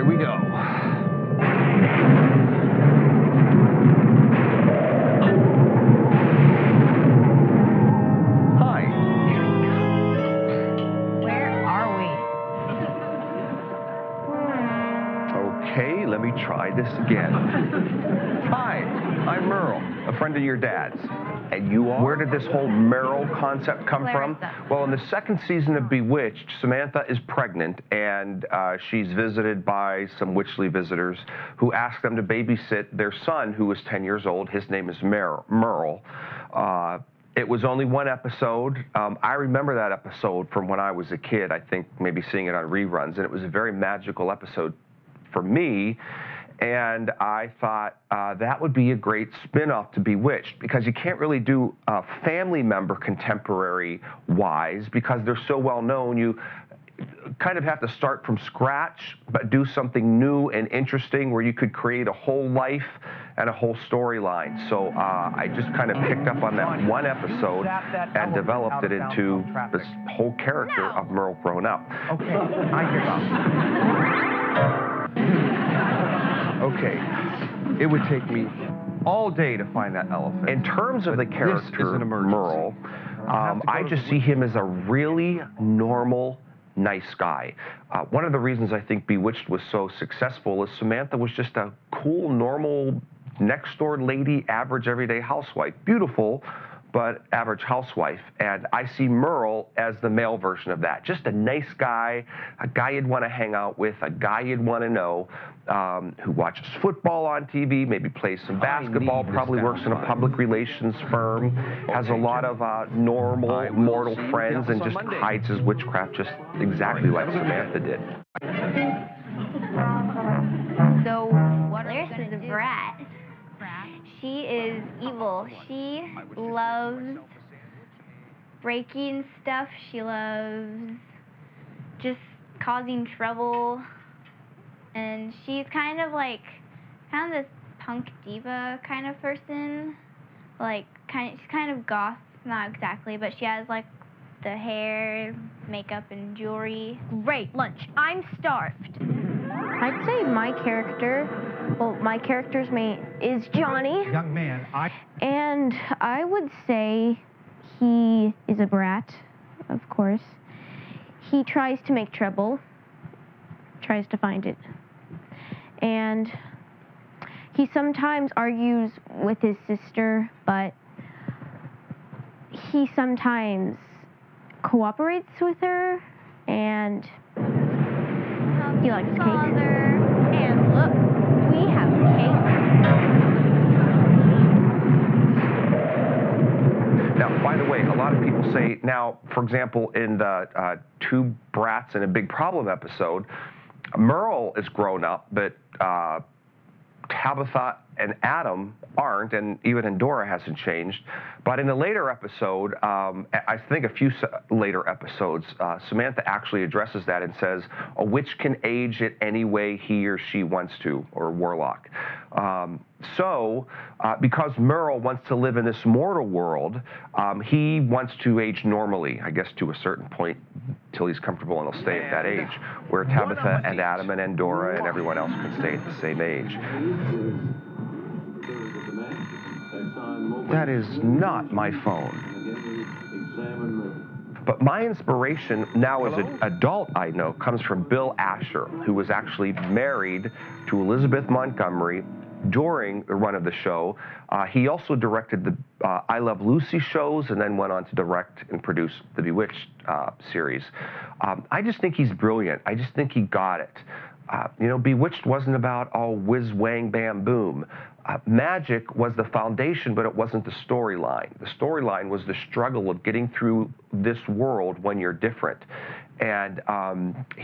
we go. Hi. Where are we? Okay, let me try this again. Hi, I'm Merl, a friend of your dad's. And you are? Where did this whole Meryl concept come from? Well, in the second season of Bewitched, Samantha is pregnant, and she's visited by some witchly visitors who ask them to babysit their son, who is 10 years old. His name is Merl. It was only one episode. I remember that episode from when I was a kid, I think maybe seeing it on reruns, and it was a very magical episode for me. And I thought that would be a great spin-off to Bewitched, because you can't really do a family member contemporary-wise because they're so well known. You kind of have to start from scratch, but do something new and interesting where you could create a whole life and a whole storyline. So I just kind of picked up on that one episode and developed it into this whole character of Merl grown up. Okay, I give up. Okay, it would take me all day to find that elephant. In terms of the character, Merl, I just see him as a really normal, nice guy. One of the reasons I think Bewitched was so successful is Samantha was just a cool, normal, next-door lady, average, everyday housewife. Beautiful, but average housewife. And I see Merl as the male version of that. Just a nice guy, a guy you'd want to hang out with, a guy you'd want to know, who watches football on TV, maybe plays some basketball, probably works in a public relations firm, has a lot of normal, mortal friends, and just hides his witchcraft just exactly like Samantha did. So, Clarissa's a brat. She is evil. She loves breaking stuff. She loves just causing trouble. And she's kind of this punk diva kind of person. She's kind of goth, not exactly, but she has like the hair, makeup, and jewelry. Great lunch. I'm starved. I'd say my character's name is Johnny. Young man, And I would say he is a brat, of course. He tries to make trouble, tries to find it. And he sometimes argues with his sister, but he sometimes cooperates with her, and he likes cake. And look, we have cake. Now, by the way, a lot of people say, now, for example, in the Two Brats and a Big Problem episode, Merl is grown up, but Tabitha and Adam aren't, and even Endora hasn't changed. But in a later episode, I think a few later episodes, Samantha actually addresses that and says, a witch can age it any way he or she wants to, or warlock. Because Merl wants to live in this mortal world, he wants to age normally, I guess to a certain point, till he's comfortable and he'll stay at that age, where Tabitha and Adam and Endora and everyone else can stay at the same age. That is not my phone. But my inspiration now as an adult, I know, comes from Bill Asher, who was actually married to Elizabeth Montgomery during the run of the show. He also directed the I Love Lucy shows and then went on to direct and produce the Bewitched series. I just think he's brilliant. I just think he got it. You know, Bewitched wasn't about all whiz, wang, bam, boom. Magic was the foundation, but it wasn't the storyline. The storyline was the struggle of getting through this world when you're different. And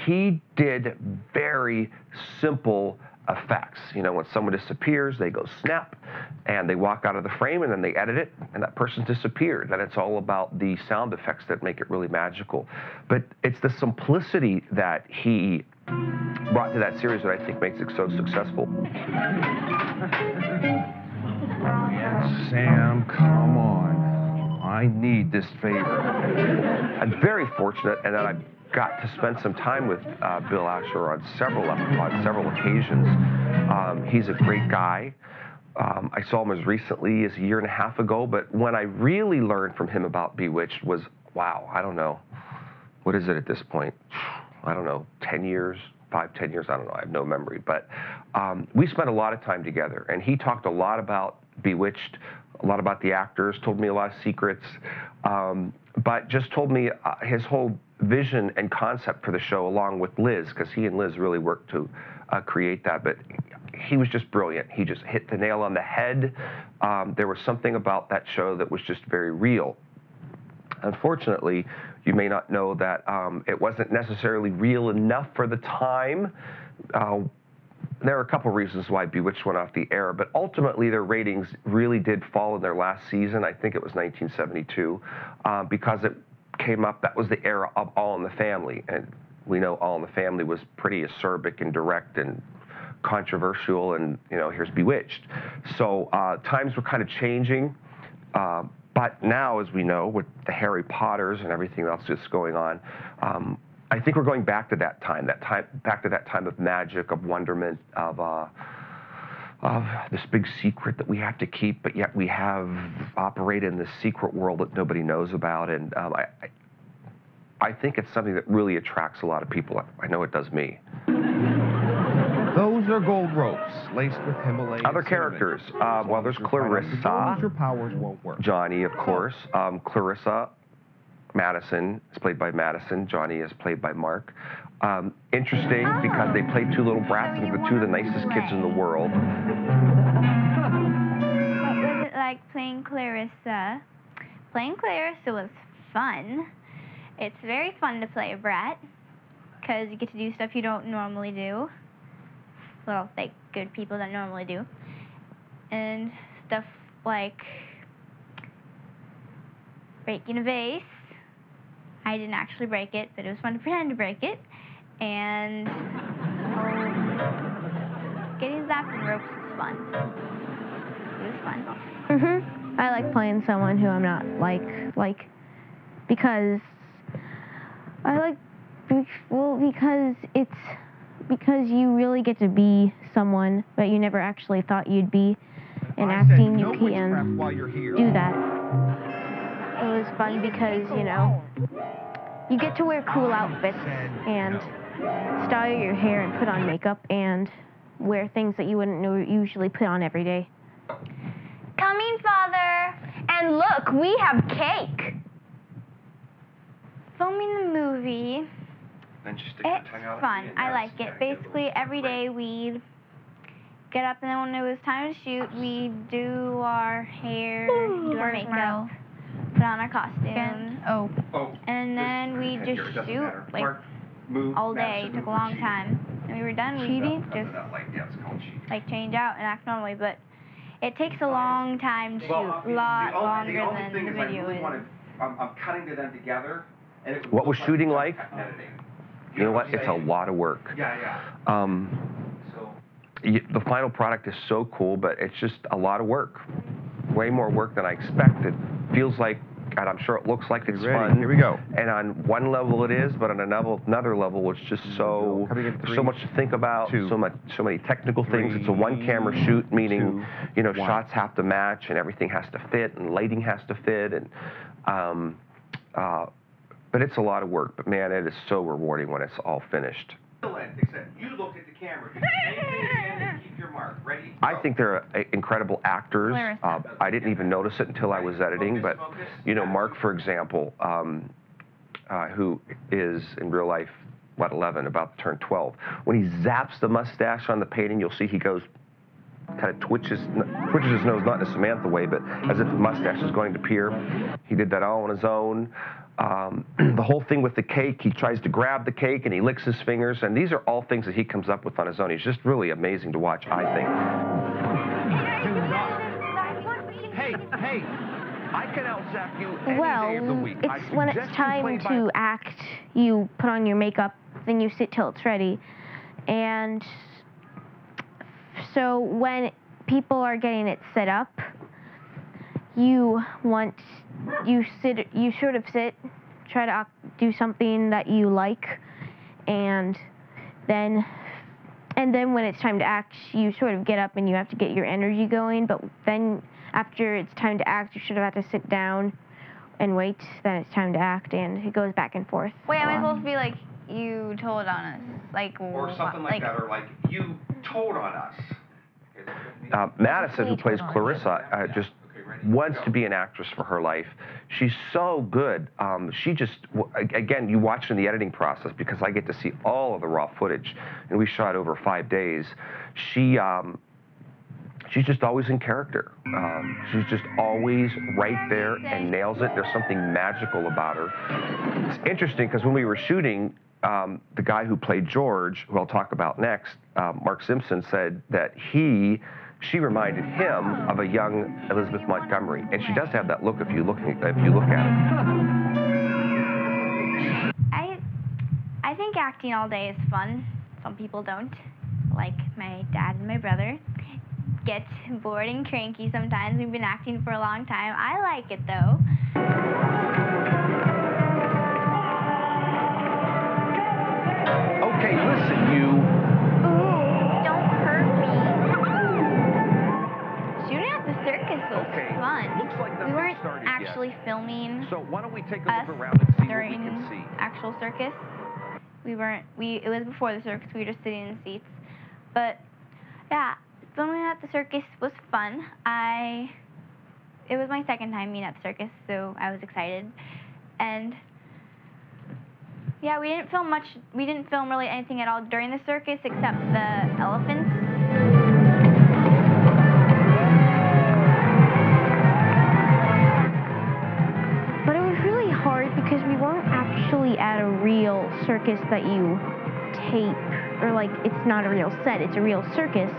he did very simple effects. You know, when someone disappears, they go snap, and they walk out of the frame, and then they edit it, and that person's disappeared. And it's all about the sound effects that make it really magical. But it's the simplicity that he brought to that series that I think makes it so successful. Sam, come on. I need this favor. I'm very fortunate, and that got to spend some time with Bill Asher on several occasions. He's a great guy. I saw him as recently as a year and a half ago, but when I really learned from him about Bewitched was, wow, I don't know. What is it at this point? I don't know, 10 years, 5, 10 years, I don't know, I have no memory. But we spent a lot of time together, and he talked a lot about Bewitched, a lot about the actors, told me a lot of secrets, but just told me his whole vision and concept for the show, along with Liz, because he and Liz really worked to create that. But he was just brilliant. He just hit the nail on the head. There was something about that show that was just very real. Unfortunately, you may not know that it wasn't necessarily real enough for the time. There are a couple reasons why Bewitched went off the air, but ultimately their ratings really did fall in their last season. I think it was 1972, because it came up, that was the era of All in the Family. And we know All in the Family was pretty acerbic and direct and controversial, and here's Bewitched. So times were kind of changing. But now, as we know, with the Harry Potters and everything else that's going on, I think we're going back to that time, back to that time of magic, of wonderment, of this big secret that we have to keep, but yet we have operated in this secret world that nobody knows about. And I think it's something that really attracts a lot of people. I know it does me. Those are gold ropes laced with Himalayan Other characters, well, there's Clarissa, your powers won't work. Johnny, of course. Clarissa, Madison is played by Madison. Johnny is played by Mark. Interesting because they played two little brats and the two of the nicest kids in the world. What was it like playing Clarissa? Playing Clarissa was fun. It's very fun to play a brat because you get to do stuff you don't normally do. Well, like good people don't normally do. And stuff like breaking a vase. I didn't actually break it, but it was fun to pretend to break it. And getting zapped in ropes was fun. It was fun. I like playing someone who I'm not like, because I like, well, because you really get to be someone that you never actually thought you'd be, and acting you can do that. It was fun because, you get to wear cool outfits and style your hair and put on makeup and wear things that you wouldn't usually put on every day. Coming, Father! And look, we have cake! Filming the movie, it's fun. I like it. Basically, every day we'd get up, and then when it was time to shoot, we'd do our hair, do our makeup, put on our costumes, and then we'd just shoot like all day. It took a long time. When we were done, we'd just like change out and act normally. But it takes a long time to shoot, a lot longer than the video is. I'm cutting to them together. What was shooting like? You know what? It's a lot of work. The final product is so cool, but it's just a lot of work. Way more work than I expected. Feels like, and I'm sure it looks like it's fun. Here we go. And on one level it is, but on another level it's just so, there's so much to think about, so many technical things. It's a one-camera shoot, meaning, shots have to match and everything has to fit and lighting has to fit. And but it's a lot of work, but man, it is so rewarding when it's all finished. You look at the camera. Keep your mark. Ready? I think they're incredible actors. I didn't even notice it until I was editing, but Mark, for example, who is in real life, 11, about to turn 12. When he zaps the mustache on the painting, you'll see he goes, kind of twitches his nose, not in a Samantha way, but as if the mustache is going to appear. He did that all on his own. The whole thing with the cake, he tries to grab the cake and he licks his fingers, and these are all things that he comes up with on his own. He's just really amazing to watch, I think. Hey, I can out-zap you any day of the week. When it's time to act, you put on your makeup, then you sit till it's ready. And so when people are getting it set up, you sort of sit try to do something that you like, and then when it's time to act, you sort of get up and you have to get your energy going, but then after it's time to act, you should have had to sit down and wait, then it's time to act, and it goes back and forth. Wait, am I supposed to be like, you told on us? Like, Or something like that, or like, you told on us. Okay, Madison, who plays Clarissa, just wants to be an actress for her life. She's so good. She just, again, you watch in the editing process, because I get to see all of the raw footage, and we shot over 5 days. She's just always in character. She's just always right there and nails it. There's something magical about her. It's interesting, because when we were shooting, the guy who played George, who I'll talk about next, Mark Simpson, said that she reminded him of a young Elizabeth Montgomery, and she does have that look if you look at it. I think acting all day is fun. Some people don't, like my dad and my brother. Get bored and cranky sometimes. We've been acting for a long time. I like it though. Okay, listen, you. Don't hurt me. Shooting at the circus was fun. Looks like We weren't actually filming So why don't we take a us look around and see what we during can see? actual circus. It was before the circus. We were just sitting in seats. But yeah, filming at the circus was fun. It was my second time being at the circus, so I was excited. And yeah, we didn't film much. We didn't film really anything at all during the circus except the elephants. But it was really hard because we weren't actually at a real circus that you tape, or like, it's not a real set, it's a real circus.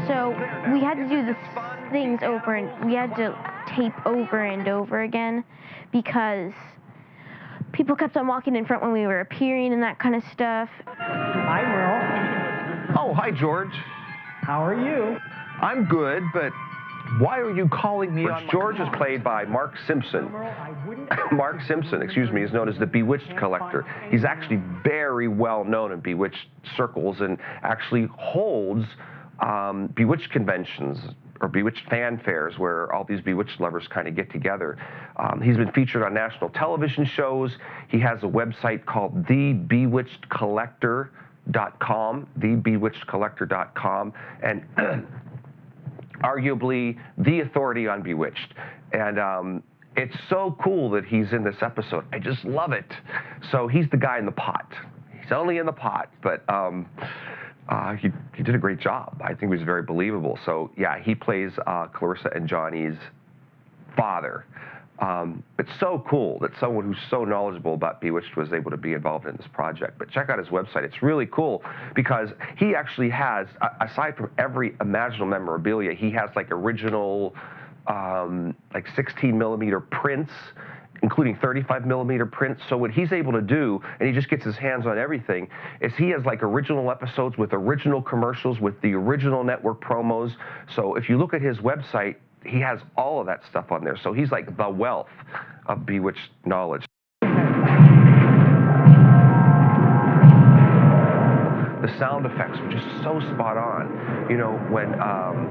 So we had to do the things over, and we had to tape over and over again because people kept on walking in front when we were appearing and that kind of stuff. Hi, Merl. Oh, hi, George. How are you? I'm good, but why are you calling me on George is played by Mark Simpson. Mark Simpson, excuse me, is known as the Bewitched Collector. He's actually very well known in Bewitched circles and actually holds Bewitched conventions or Bewitched fanfares where all these Bewitched lovers kind of get together. He's been featured on national television shows. He has a website called thebewitchedcollector.com, and arguably the authority on Bewitched. And it's so cool that he's in this episode. I just love it. So he's the guy in the pot. He's only in the pot, but he did a great job. I think he was very believable. So yeah, he plays Clarissa and Johnny's father. It's so cool that someone who's so knowledgeable about Bewitched was able to be involved in this project. But check out his website. It's really cool because he actually has, aside from every imaginable memorabilia, he has like original, like 16mm prints, including 35mm prints. So what he's able to do, and he just gets his hands on everything, is he has like original episodes with original commercials with the original network promos. So if you look at his website, he has all of that stuff on there. So he's like the wealth of Bewitched knowledge. The sound effects were just so spot on. You know, when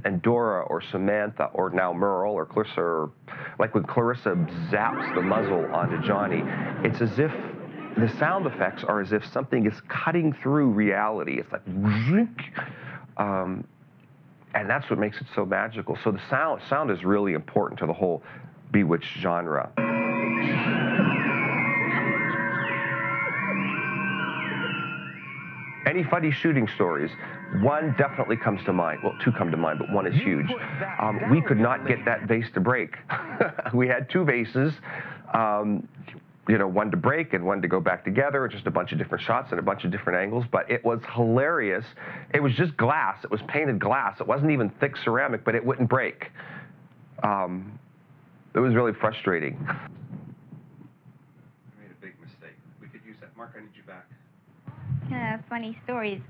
Endora or Samantha or now Merl or Clarissa, or like when Clarissa zaps the muzzle onto Johnny, it's as if the sound effects are as if something is cutting through reality. It's like, and that's what makes it so magical. So the sound is really important to the whole Bewitched genre. Any funny shooting stories? One definitely comes to mind. Well, two come to mind, but one is huge. We could not get that vase to break. We had two vases, you know, one to break and one to go back together, just a bunch of different shots and a bunch of different angles, but it was hilarious. It was just glass. It was painted glass. It wasn't even thick ceramic, but it wouldn't break. It was really frustrating. I made a big mistake. We could use that. Mark, I need you back. Funny stories.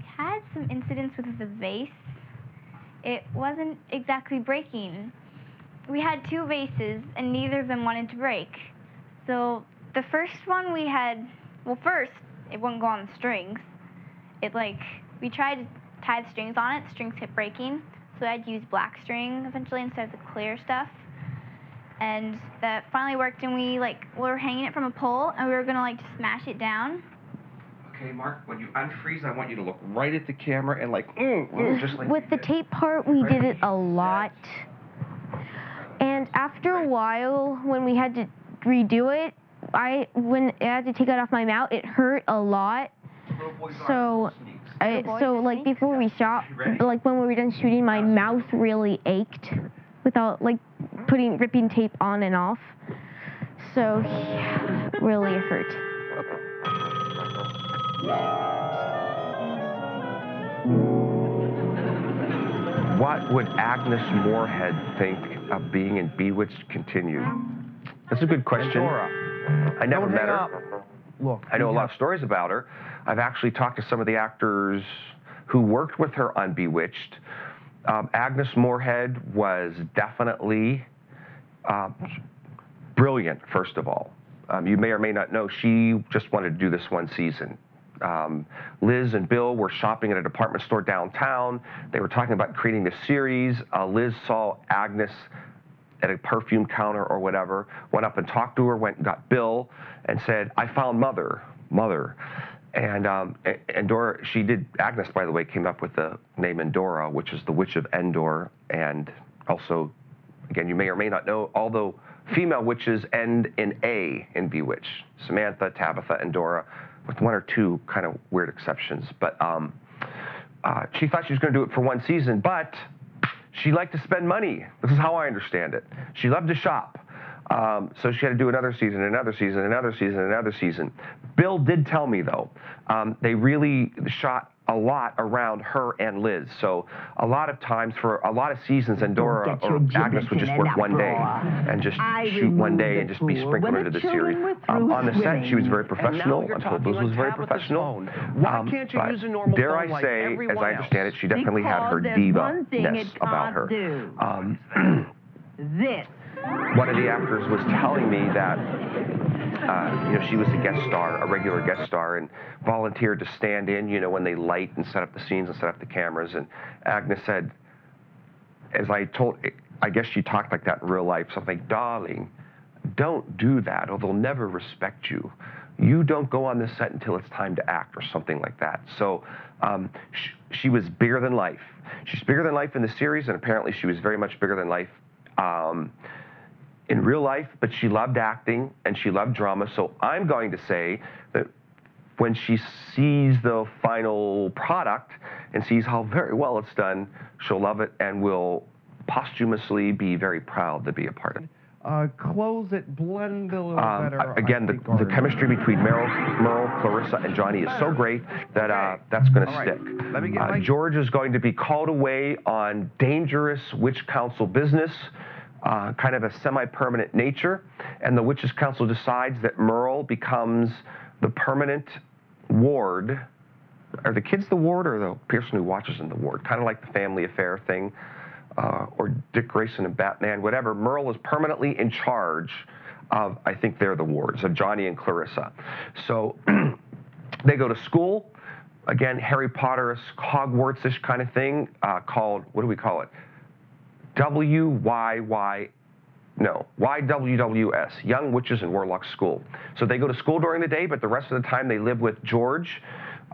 Had some incidents with the vase. It wasn't exactly breaking. We had two vases, and neither of them wanted to break. So The first one we had, well, first, it wouldn't go on the strings. We tried to tie the strings on it. The strings kept breaking. So I'd use black string eventually instead of the clear stuff. And that finally worked, and we were hanging it from a pole, and we were gonna just smash it down. Okay, Mark, when you unfreeze, I want you to look right at the camera and just like... With the tape part, we did it a lot. And after a while, when we had to redo it, when I had to take it off my mouth, it hurt a lot. So before we shot, when we were done shooting, my mouth really ached without ripping tape on and off. So yeah, really hurt. What would Agnes Moorehead think of being in Bewitched Continued? That's a good question. Endora. I never Don't met hang her. up. Look, I know a lot of stories about her. I've actually talked to some of the actors who worked with her on Bewitched. Agnes Moorehead was definitely brilliant, first of all. You may or may not know, she just wanted to do this one season. Liz and Bill were shopping at a department store downtown. They were talking about creating this series. Liz saw Agnes at a perfume counter or whatever, went up and talked to her, went and got Bill, and said, I found Mother. And Endora, Agnes, by the way, came up with the name Endora, which is the Witch of Endor. And also, again, you may or may not know, although female witches end in A in Bewitched. Samantha, Tabitha, Endora, with one or two kind of weird exceptions. But she thought she was going to do it for one season, but she liked to spend money. This is how I understand it. She loved to shop. So she had to do another season, another season, another season, another season. Bill did tell me, though, they really shot a lot around her and Liz. So a lot of times for a lot of seasons, Endora or Agnes would just work one day and just shoot one day and just be sprinkled into the series. On the set, she was very professional. I'm told Liz was very professional. Why can't you use a normal dare phone I like say, as everyone I understand it, she definitely had her diva-ness about her. One of the actors was telling me that she was a guest star, a regular guest star, and volunteered to stand in, when they light and set up the scenes and set up the cameras. And Agnes said, I guess she talked like that in real life, something, darling, don't do that, or they'll never respect you. You don't go on the set until it's time to act, or something like that. So she was bigger than life. She's bigger than life in the series, and apparently she was very much bigger than life in real life, but she loved acting and she loved drama. So I'm going to say that when she sees the final product and sees how very well it's done, she'll love it and will posthumously be very proud to be a part of it. Close it, blend a little better. Again, the chemistry between Merl, Clarissa, and Johnny is so great that that's going to stick. Let me get George is going to be called away on dangerous witch council business, kind of a semi-permanent nature, and the witches council decides that Merl becomes the permanent ward. Are the kids the ward or the person who watches in the ward? Kind of like the family affair thing. Or Dick Grayson and Batman, whatever. Merl is permanently in charge of, I think they're the wards, of Johnny and Clarissa. So they go to school. Again, Harry Potter, Hogwarts-ish kind of thing, called, what do we call it? YWWS, Young Witches and Warlocks School. So they go to school during the day, but the rest of the time they live with George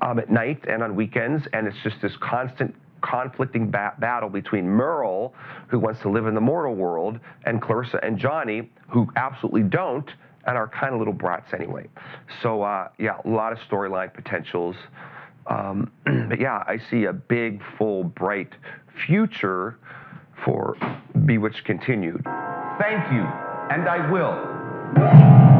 at night and on weekends, and it's just this constant conflicting battle between Meryl, who wants to live in the mortal world, and Clarissa and Johnny, who absolutely don't, and are kind of little brats anyway. So yeah, a lot of storyline potentials. But yeah, I see a big, full, bright future for Bewitched Continued. Thank you, and I will.